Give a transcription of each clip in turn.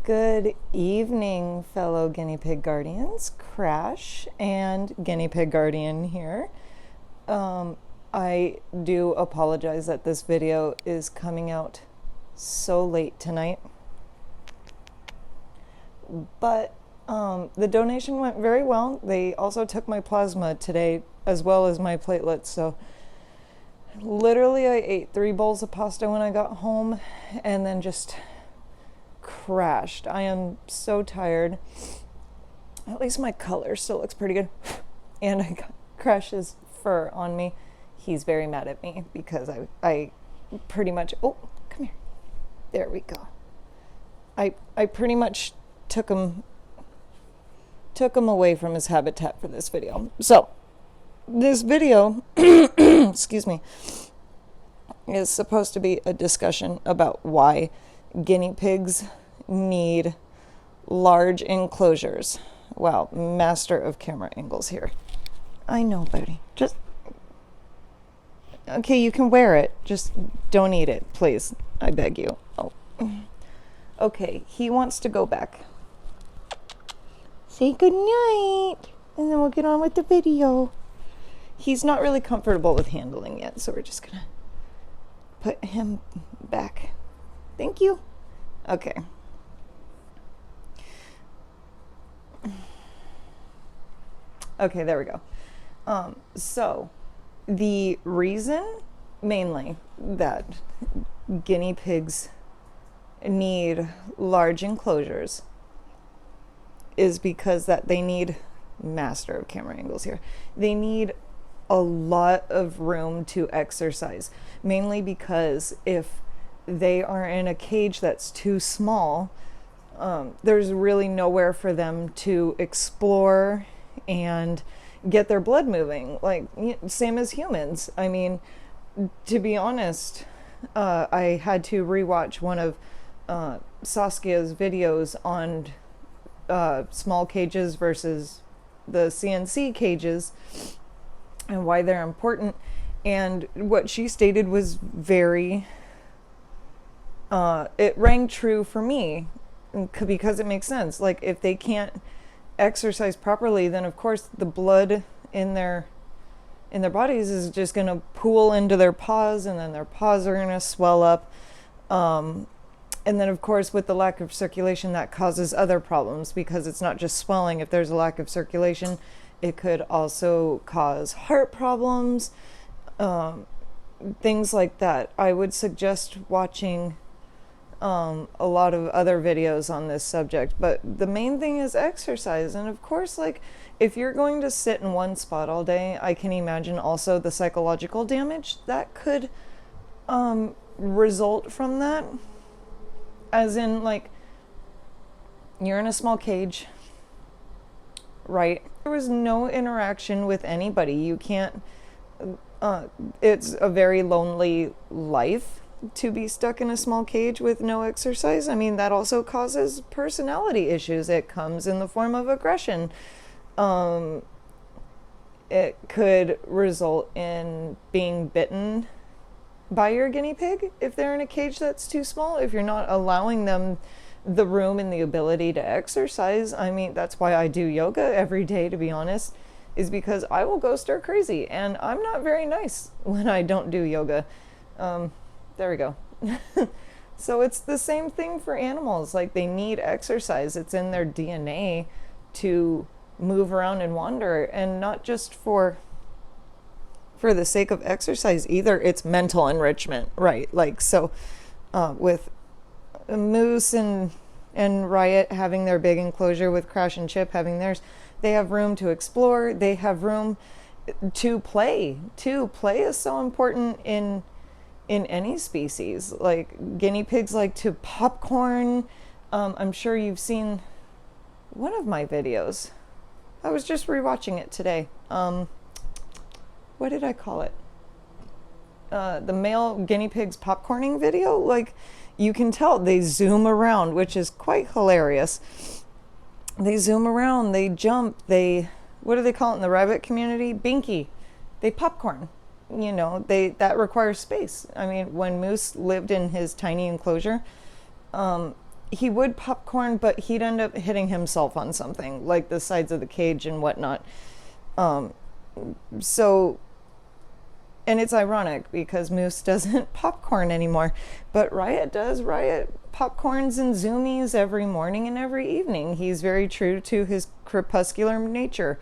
Good evening, fellow guinea pig guardians. Crash and guinea pig guardian here. I do apologize that this video is coming out so late tonight, but the donation went very well. They also took my plasma today as well as my platelets, so literally I ate 3 bowls of pasta when I got home and then just crashed. I am so tired. At least my color still looks pretty good. And I got Crash's fur on me. He's very mad at me because I pretty much, oh, come here. There we go. I pretty much took him away from his habitat for this video. So, this video, excuse me, is supposed to be a discussion about why guinea pigs need large enclosures. Wow, master of camera angles here. I know, buddy. Just okay, you can wear it. Just don't eat it, please. I beg you. Oh. Okay, he wants to go back. Say good night, and then we'll get on with the video. He's not really comfortable with handling yet, so we're just gonna put him back. Thank you. Okay. Okay, there we go. So the reason mainly that guinea pigs need large enclosures is because that they need, master of camera angles here, they need a lot of room to exercise, mainly because if they are in a cage that's too small, there's really nowhere for them to explore and get their blood moving, like same as humans. I mean, to be honest, I had to rewatch one of Saskia's videos on small cages versus the CNC cages and why they're important, and what she stated was very it rang true for me because it makes sense. Like, if they can't exercise properly, then of course the blood in their bodies is just going to pool into their paws, and then their paws are going to swell up, and then of course with the lack of circulation that causes other problems, because it's not just swelling. If there's a lack of circulation, it could also cause heart problems, things like that. I would suggest watching a lot of other videos on this subject, but the main thing is exercise. And of course, like, if you're going to sit in one spot all day, I can imagine also the psychological damage that could result from that. As in, like, you're in a small cage, right? There was no interaction with anybody. You can't, it's a very lonely life to be stuck in a small cage with no exercise. I mean, that also causes personality issues. It comes in the form of aggression. It could result in being bitten by your guinea pig if they're in a cage that's too small, if you're not allowing them the room and the ability to exercise. I mean, that's why I do yoga every day, to be honest, is because I will go stir crazy, and I'm not very nice when I don't do yoga. There we go. So it's the same thing for animals. Like, they need exercise. It's in their DNA to move around and wander, and not just for the sake of exercise either. It's mental enrichment, right? Like, so with Moose and Riot having their big enclosure, with Crash and Chip having theirs, they have room to explore. They have room to play. Play is so important in any species. Like, guinea pigs like to popcorn. I'm sure you've seen one of my videos. I was just rewatching it today. What did I call it? The male guinea pigs popcorning video. Like, you can tell they zoom around, which is quite hilarious. They zoom around, they jump, what do they call it in the rabbit community? Binky. They popcorn. You know, that requires space. I mean, when Moose lived in his tiny enclosure, he would popcorn, but he'd end up hitting himself on something, like the sides of the cage and whatnot. Um, so, and it's ironic because Moose doesn't popcorn anymore, but Riot does. Riot popcorns and zoomies every morning and every evening. He's very true to his crepuscular nature,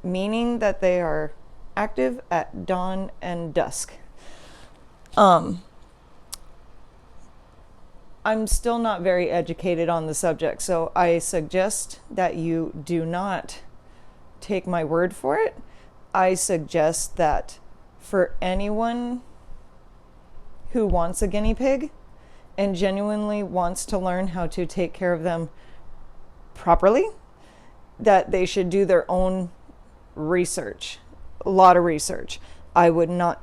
meaning that they are active at dawn and dusk. I'm still not very educated on the subject, so I suggest that you do not take my word for it. I suggest that for anyone who wants a guinea pig and genuinely wants to learn how to take care of them properly, that they should do their own research, a lot of research. I would not,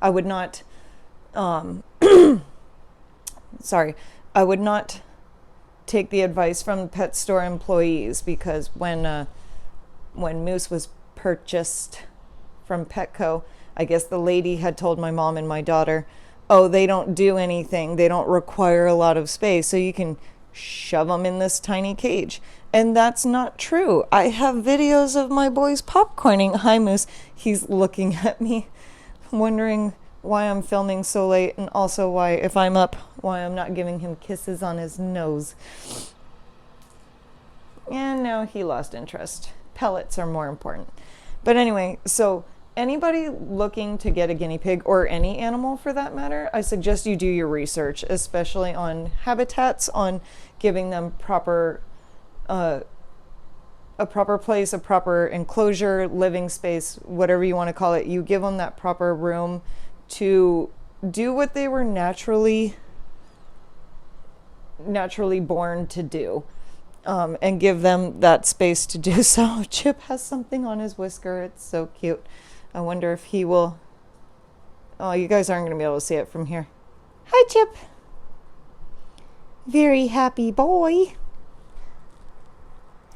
I would not take the advice from pet store employees, because when Moose was purchased from Petco, I guess the lady had told my mom and my daughter, oh, they don't do anything. They don't require a lot of space, so you can shove them in this tiny cage. And that's not true. I have videos of my boys popcorning. Hi, Moose. He's looking at me, wondering why I'm filming so late, and also why, if I'm up, why I'm not giving him kisses on his nose. And now he lost interest. Pellets are more important. But anyway, so anybody looking to get a guinea pig, or any animal for that matter, I suggest you do your research, especially on habitats, on giving them a proper place, a proper enclosure, living space, whatever you want to call it. You give them that proper room to do what they were naturally born to do, and give them that space to do so. Chip has something on his whisker. It's so cute. I wonder if he will... Oh, you guys aren't going to be able to see it from here. Hi, Chip. Very happy boy.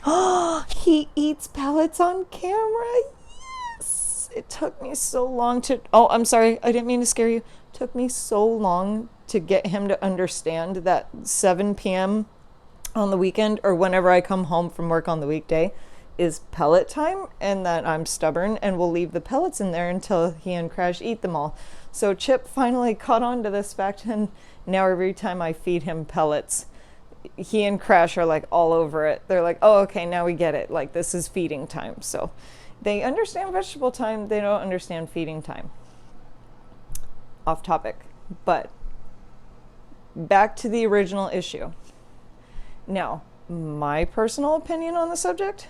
Oh, he eats pellets on camera. Yes. It took me so long to... Oh, I'm sorry. I didn't mean to scare you. It took me so long to get him to understand that 7 p.m. on the weekend, or whenever I come home from work on the weekday, is pellet time, and that I'm stubborn and will leave the pellets in there until he and Crash eat them all. So Chip finally caught on to this fact, and now every time I feed him pellets, he and Crash are like all over it. They're like, oh, okay, now we get it. Like, this is feeding time. So they understand vegetable time. They don't understand feeding time. Off topic. But back to the original issue. Now, my personal opinion on the subject,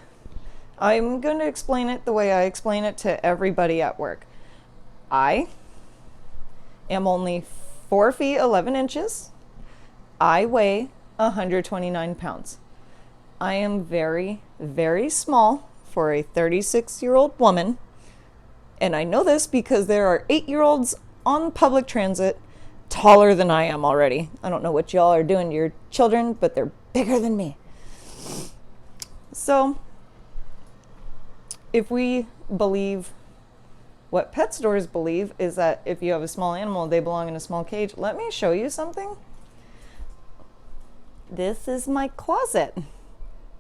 I'm going to explain it the way I explain it to everybody at work. I am only 4 feet 11 inches. I weigh 129 pounds. I am very, very small for a 36-year-old woman. And I know this because there are 8-year-olds on public transit taller than I am already. I don't know what y'all are doing to your children, but they're bigger than me. So, if we believe what pet stores believe, is that if you have a small animal, they belong in a small cage. Let me show you something. This is my closet.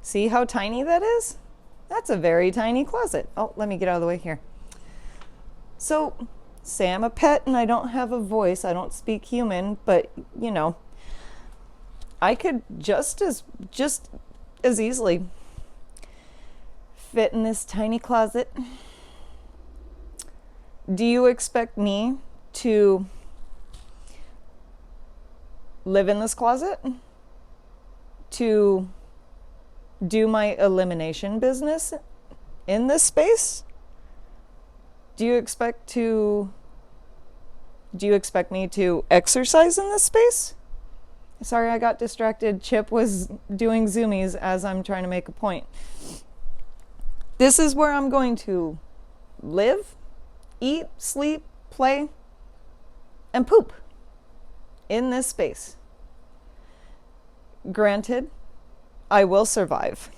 See how tiny that is? That's a very tiny closet. Oh, let me get out of the way here. So, say I'm a pet and I don't have a voice, I don't speak human, but, you know, I could just as easily fit in this tiny closet. Do you expect me to live in this closet? To do my elimination business in this space? Do you expect me to exercise in this space? Sorry, I got distracted. Chip was doing zoomies as I'm trying to make a point. This is where I'm going to live, eat, sleep, play, and poop in this space. Granted, I will survive,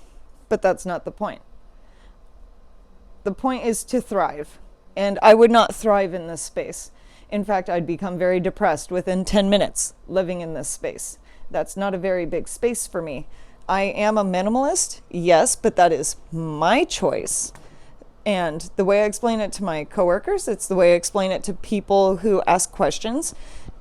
but that's not the point. The point is to thrive, and I would not thrive in this space. In fact, I'd become very depressed within 10 minutes living in this space. That's not a very big space for me. I am a minimalist, yes, but that is my choice. And the way I explain it to my coworkers, it's the way I explain it to people who ask questions,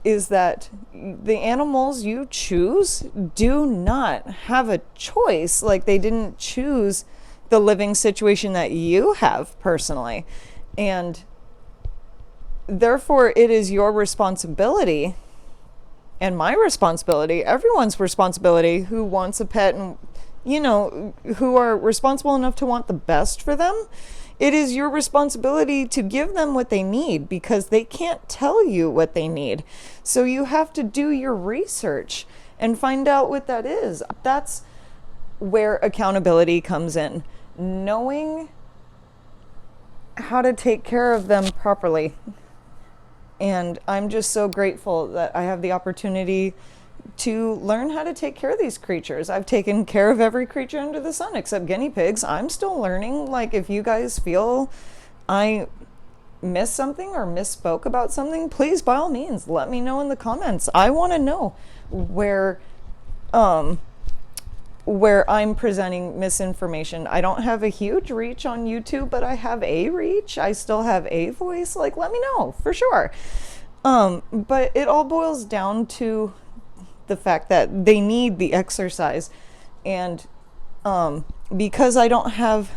is that the animals you choose do not have a choice. Like, they didn't choose the living situation that you have personally. And therefore, it is your responsibility and my responsibility, everyone's responsibility who wants a pet and, who are responsible enough to want the best for them. It is your responsibility to give them what they need, because they can't tell you what they need. So you have to do your research and find out what that is. That's where accountability comes in. Knowing how to take care of them properly. And I'm just so grateful that I have the opportunity to learn how to take care of these creatures. I've taken care of every creature under the sun except guinea pigs. I'm still learning. Like, if you guys feel I missed something or misspoke about something, please, by all means, let me know in the comments. I want to know where I'm presenting misinformation. I don't have a huge reach on YouTube, but I have a reach. I still have a voice. Like, let me know for sure. But it all boils down to the fact that they need the exercise. And because I don't have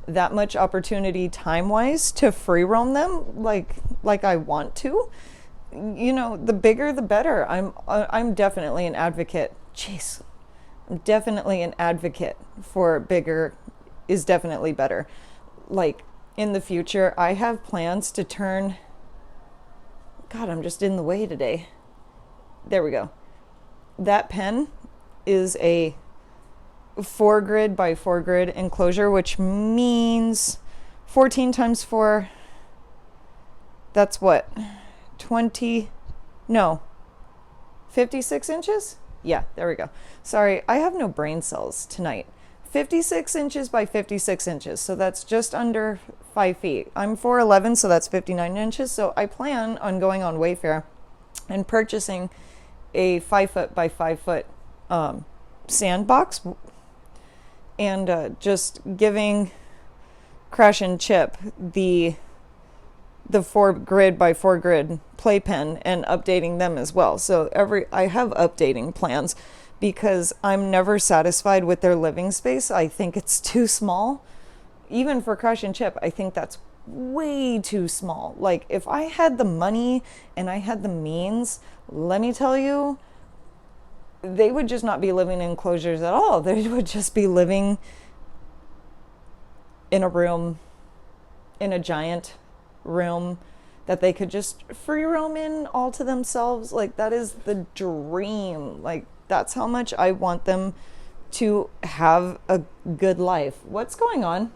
that much opportunity time-wise to free roam them like I want to, the bigger the better. I'm definitely an advocate. Jeez. I'm definitely an advocate for bigger is definitely better. Like, in the future, I have plans to turn... God, I'm just in the way today. There we go. That pen is a 4 grid by 4 grid enclosure, which means 14 times 4. That's what? 56 inches? Yeah, there we go. Sorry, I have no brain cells tonight. 56 inches by 56 inches. So that's just under 5 feet. I'm 4'11", so that's 59 inches. So I plan on going on Wayfair and purchasing a 5 foot by 5 foot sandbox and just giving Crash and Chip the 4 grid by 4 grid playpen and updating them as well. So I have updating plans because I'm never satisfied with their living space. I think it's too small. Even for Crash and Chip, I think that's way too small. Like, if I had the money and I had the means, let me tell you, they would just not be living in enclosures at all. They would just be living in a room, in a giant room that they could just free roam in all to themselves. Like, that is the dream. Like, that's how much I want them to have a good life. What's going on?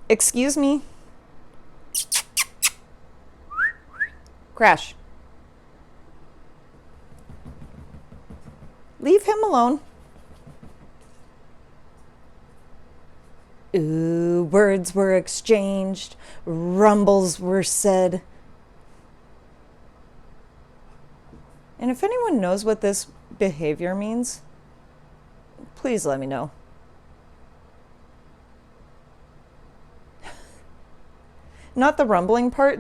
Excuse me. Crash. Leave him alone. Ooh, words were exchanged, rumbles were said. And if anyone knows what this behavior means, please let me know. Not the rumbling part,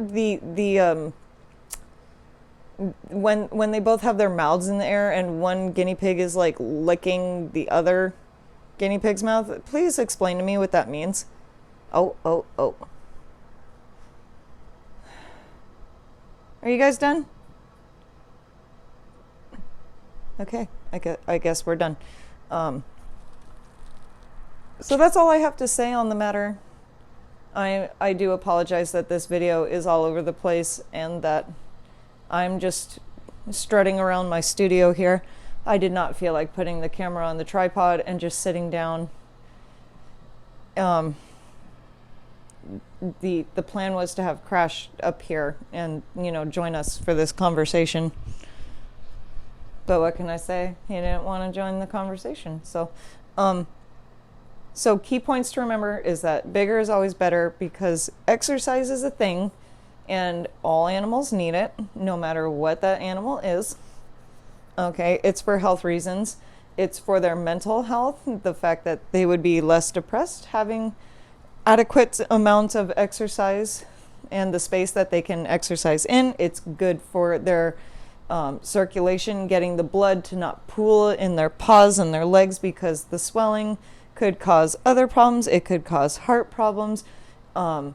when they both have their mouths in the air and one guinea pig is like licking the other guinea pig's mouth. Please explain to me what that means. Oh. Are you guys done? Okay, I guess we're done. So that's all I have to say on the matter. I do apologize that this video is all over the place and that I'm just strutting around my studio here. I did not feel like putting the camera on the tripod and just sitting down. The plan was to have Crash up here and, join us for this conversation. But what can I say? He didn't want to join the conversation. So, So key points to remember is that bigger is always better because exercise is a thing and all animals need it, no matter what that animal is. Okay, it's for health reasons. It's for their mental health, the fact that they would be less depressed having adequate amount of exercise and the space that they can exercise in. It's good for their circulation, getting the blood to not pool in their paws and their legs because the swelling could cause other problems. It could cause heart problems, and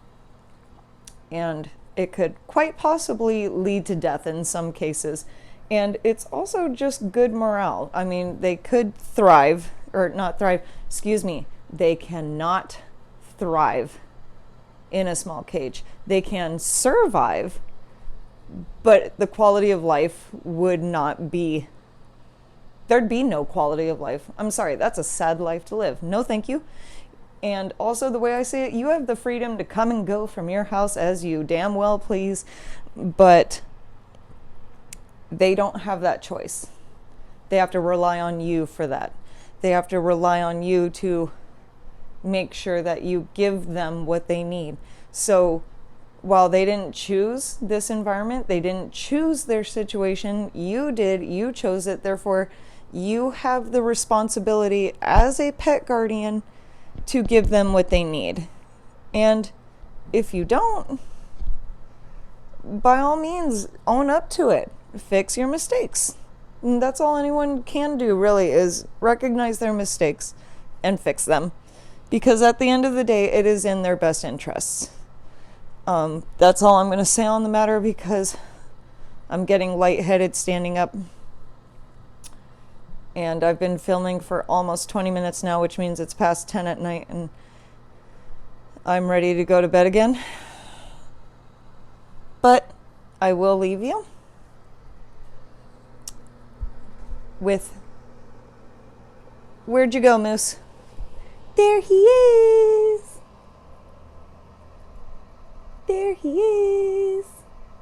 it could quite possibly lead to death in some cases. And it's also just good morale. I mean, they could thrive, or not thrive, excuse me, they cannot thrive in a small cage. They can survive, but the quality of life would not be, there'd be no quality of life. I'm sorry, that's a sad life to live. No, thank you. And also, the way I say it, you have the freedom to come and go from your house as you damn well please, but they don't have that choice. They have to rely on you for that. They have to rely on you to make sure that you give them what they need. So while they didn't choose this environment, they didn't choose their situation, you did, you chose it. Therefore, you have the responsibility as a pet guardian to give them what they need. And if you don't, by all means, own up to it. Fix your mistakes. And that's all anyone can do, really, is recognize their mistakes and fix them. Because at the end of the day, it is in their best interests. That's all I'm going to say on the matter because I'm getting lightheaded standing up. And I've been filming for almost 20 minutes now, which means it's past 10 at night, and I'm ready to go to bed again. But I will leave you with, where'd you go, Moose? There he is. There he is.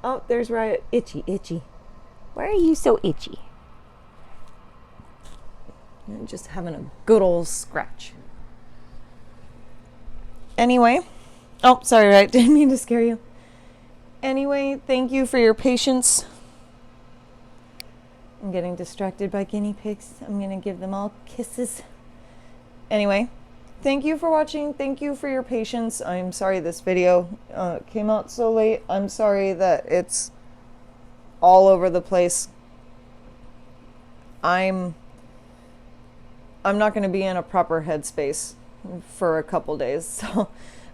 Oh, there's Riot. Itchy, itchy. Why are you so itchy? I'm just having a good old scratch. Anyway. Oh, sorry, Riot. Didn't mean to scare you. Anyway, thank you for your patience. I'm getting distracted by guinea pigs. I'm going to give them all kisses. Anyway, thank you for watching. Thank you for your patience. I'm sorry this video came out so late. I'm sorry that it's all over the place. I'm not going to be in a proper headspace for a couple days. So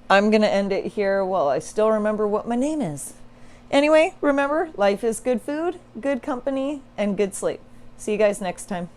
I'm going to end it here while I still remember what my name is. Anyway, remember, life is good food, good company, and good sleep. See you guys next time.